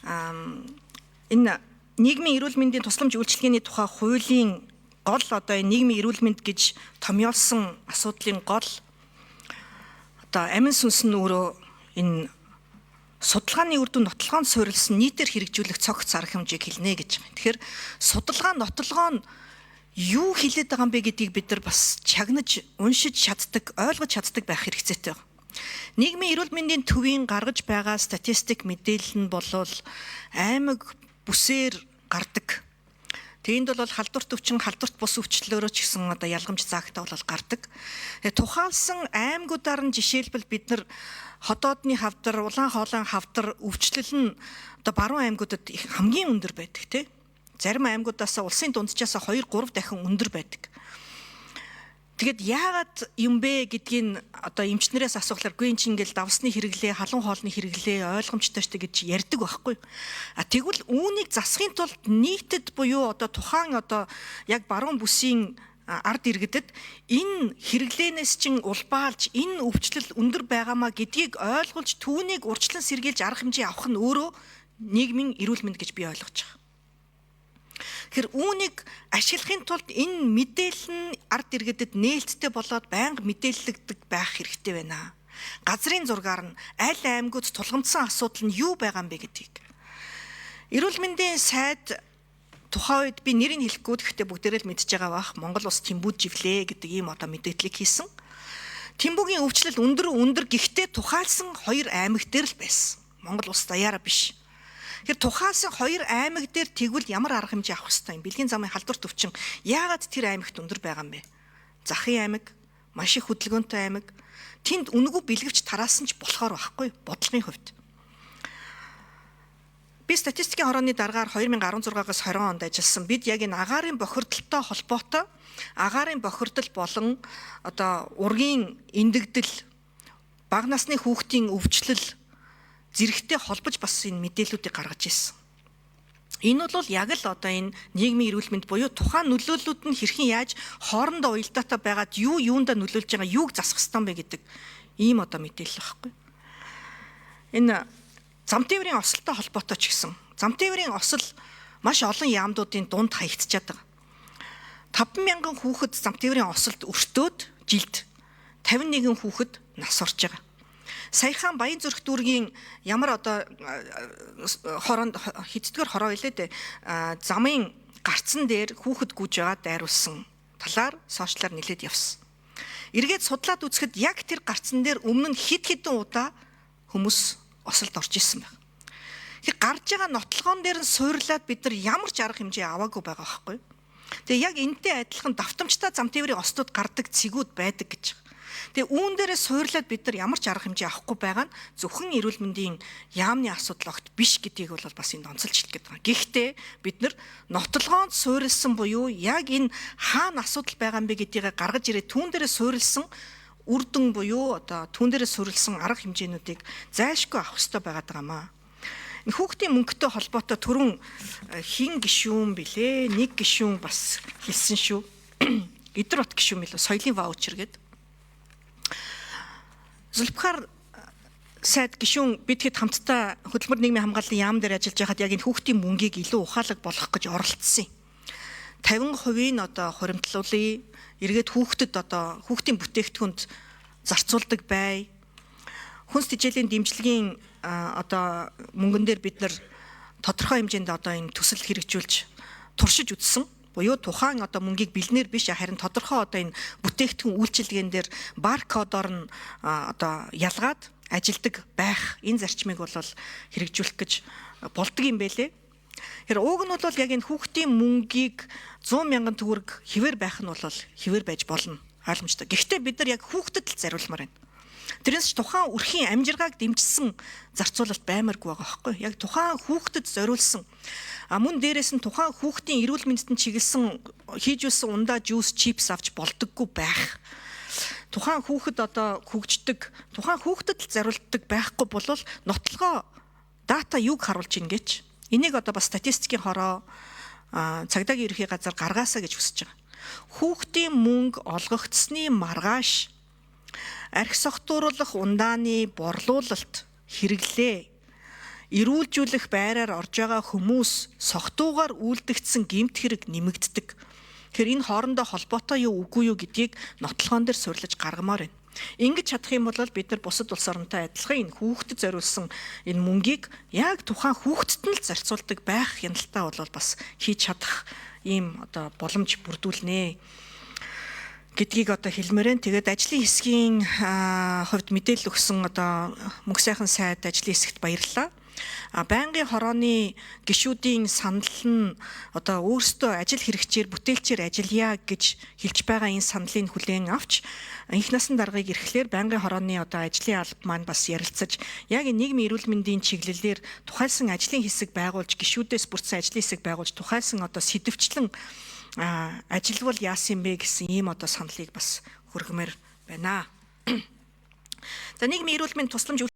энэ нийгмийн эрүүл мэндийн тусламж үйлчилгээний тухай хуулийн гол одоо энэ нийгмийн эрүүл мэнд гэж томьёолсон асуудлын гол одоо амин сүнс нь өөрөө энэ судалгааны үр дүн нотлогоонд суурилсан нийтээр хэрэгжүүлэх цогц арга хэмжээг хэлнэ гэж байна. Тэгэхээр судалгаа нотлогоо нь юу хэлээд байгаа юм бэ гэдгийг бид нар бас чагнаж, уншиж чаддаг, ойлгож чаддаг байх хэрэгцээтэй байна. Нийгмийн эрүүл мэндийн төвийн гаргаж байгаа статистик мэдээлэл нь болвол аймаг бүсээр гардаг. Тэнд бол халдварт өвчин, халдварт бус өвчлөлөөрөө ч гэсэн одоо ялгамж заагтаа бол гардаг. Тухайлсан аймагуудаар нь жишээлбэл бид нар хотоодны хавдар, улаан хоолойн хавдар өвчлөл нь одоо баруун аймагуудад хамгийн өндөр байдаг тийм. Зарим аймагуудаас улсын дунджаас 2-3 дахин өндөр байдаг. Тэгэд яагаад юм бэ гэдгийг одоо эмчнэрээс асуухлаар гүй эн чинь ингээл давсны хэрэглээ, халуун хоолны хэрэглээ ойлгомжтойчтой гэж ярьдаг байхгүй. Тэгвэл үүнийг засахын тулд нийтэд буюу одоо тухайн одоо яг баруун бүсийн ард иргэдэд энэ хэрэглээнээс чинь улбаалж энэ өвчлөл өндөр байгаамаа гэдгийг ойлгуулж түүнийг урьдчилан сэргийлж арга хэмжээ авах нь өөрөө нийгмийн эрүүл мэнд гэж би ойлгож байгаа. Тэгэхээр үүнийг ашиглахын тулд энэ мэдээлэл нь ард иргэдэд нээлттэй болоод байнга мэдээлэгдэх байх хэрэгтэй байна. Газрын зургаар нь аль аймагуд тулгамдсан асуудал нь юу байгаа юм бэ гэдгийг. Эрүүл мэндийн сайд тухайн үед би нэрийг хэлэхгүй гэхдээ бүгдээрээ л мэдж байгаа бах. Монгол улс Тэмбүүд живлээ гэдэг ийм одоо мэдээллийг хийсэн. Тэмбүүгийн өвчлөл өндөр гэхдээ тухайлсан 2 аймаг дээр л байсан. Монгол улс даяараа биш. Тэгэхээр тухайлсан 2 аймаг дээр тэгвэл ямар арга хэмжээ авах ёстой юм? Бэлгийн замын халдварт өвчин яагаад тэр аймагт өндөр байгаа юм бэ? Захын аймаг, маш их хөдөлгөөнтэй аймаг. Тэнд үнэгүй бэлгэвч тараасан ч болохоор байхгүй бодлогын хувьд. Би статистикийн хорооны дараагаар 2016-аас 20 онд ажилласан. Бид яг энэ агаарын бохирдолтой холбоотой агаарын бохирдол болон одоо ургийн эндэгдэл, бага насны хүүхдийн өвчлөл зэрэгтэй холбож бас энэ мэдээллүүдийг гаргаж ирсэн. Энэ бол яг л одоо энэ нийгмийн эрүүл мэнд буюу тухайн нөлөөллүүд нь хэрхэн яаж хоорондоо уялдаатай байгаад юундаа нөлөөлж байгаа, юуг засах ёстой юм бэ гэдэг ийм одоо мэдээлэл байхгүй. Энэ замтээврийн осолтой холбоотой ч гэсэн замтээврийн осол маш олон яамдуудын дунд хаягдчихад байгаа. 5,000 хүүхэд замтээврийн осолд өртөөд жилд 51 хүүхэд нас орж байгаа. Саяхан Баян зүрх дүүргийн ямар одоо хороонд хэддгээр хороо илээ дээ замын гарцсан дээр хүүхэд гүйж байгаа дайруулсан талаар сошиалаар нэлээд явсан. Эргээд судлаад үзэхэд яг тэр гарцсан дээр өмнө нь хэдэн удаа хүмүүс осолд орж исэн байна. Тэгэхээр гарч байгаа нотлогоон дээр нь суйрлаад бид нар ямар ч арга хэмжээ аваагүй байгаа байхгүй. Тэгээ яг энэтэй адилхан давтамжтай замтээврийн ослууд гардаг цэгүүд байдаг гэж. Тэгээ үүн дээрээ суйрлаад бид нар ямар ч арга хэмжээ авахгүй байгаа нь зөвхөн эрүүл мэндийн яамны асуудал огт биш гэдгийг бол бас энд онцолж хэлэх гээд байгаа. Гэхдээ бид нар нотлогоонд суйрлсан буюу яг энэ хаана асуудал байгаа юм бэ гэдгийг гаргаж ирээд түүн дээрээ суйрлсан үр дүн буюу одоо түүн дээрээ суйрлсан арга хэмжээнүүдийг зайлшгүй авах хэрэгтэй байгаад байгаамаа. Энэ хүүхдийн мөнгөтэй холбоотой түрүүн хин гишүүн билээ, нэг гишүүн бас хэлсэн шүү. Идрот гишүүн билээ, соёлын ваучер гэдэг. Зүлбхаар сайд гишүүн бид хэд хамтдаа хөдөлмөр нийгмийн хамгааллын яам дээр ажиллаж байхад яг энэ хүүхдийн мөнгийг илүү ухаалаг болгох гэж оролцсон юм. 50% нь одоо хуримтлуулъя, эргээд хүүхдэд одоо хүүхдийн бүтээгдэхүүнд зарцуулдаг бай. Хүнс тэжээлийн дэмжлэгийн одоо мөнгөн дээр бид нар тодорхой хэмжээнд одоо энэ төсөл хэрэгжүүлж туршиж үзсэн. Буюу тухайн одоо мөнгийг бэлнээр биш харин тодорхой одоо энэ бүтээгдэхүүн үйлчилгээн дээр баркодоор нь одоо ялгаад ажилдаг байх энэ зарчмыг бол хэрэгжүүлэх гэж болдог юм байлээ. Тэгэхээр уг нь бол яг энэ хүүхдийн мөнгийг 100,000 төгрөг хэвээр байх нь бол хэвээр байж болно ойлгомжтой. Гэхдээ бид нар яг хүүхдэд л зориулмаар байна. Тэрнээс ч тухайн өрхийн амжиргааг дэмжсэн зарцуулалт баймаргүй байгаа байхгүй. Яг тухайн хүүхдэд зориулсан мөн дээрээс нь тухайн хүүхдийн эрүүл мэндэд чиглэсэн хийжүүлсэн ундаа жуус чипс авч болдоггүй байх. Тухайн хүүхэд одоо хөгждөг, тухайн хүүхдэд л зориулдаг байхгүй бол нотлогоо дата юг харуулж ийн гэж. Энийг одоо бас статистикийн хороо цагдаагийн ерхий газар гаргаасаа гэж хүсэж байгаа. Хүүхдийн мөнгө олгогдсны маргааш архи согтууруулах ундааны борлуулалт хэрэглээ. эрүүлжүүлэх байраар орж байгаа хүмүүс согтуугаар үйлдэгдсэн гэмт хэрэг нэмэгддэг. Тэгэхээр энэ хоорондоо холбоотой юу үгүй юу гэдгийг нотлохоон дээр сурлаж гаргамаар байна. Ингэж чадах юм бол бид нар бусад улс оронтой адилхан энэ хүүхдэд зориулсан энэ мөнгийг яг тухайн хүүхдэд нь л зарцуулдаг байх хяналтаа бол бас хийж чадах ийм одоо боломж бүрдүүлнэ гэдгийг одоо хэлмээрэн. Тэгээд ажлын хэсгийн хувьд мэдээлэл өгсөн одоо мөнх сайхан сайд ажлын хэсэгт баярлалаа. Байнгын хорооны гишүүдийн санал нь одоо өөрсдөө ажил хэрэгчээр бүтээлчээр ажиллая гэж хэлж байгаа энэ саналыг хүлээн авч их насны даргаыг ирэхлээр байнгын хорооны одоо ажлын алба маань бас ярилцаж яг нийгмийн эрүүл мэндийн чиглэлээр тухайлсан ажлын хэсэг байгуулж гишүүдээс бүрдсэн ажлын хэсэг байгуулж тухайлсан одоо сэдвчлэн ажилвал яасан бэ гэсэн ийм одоо саналыг бас хүргэмээр байна. За нийгмийн эрүүл мэнд тусламж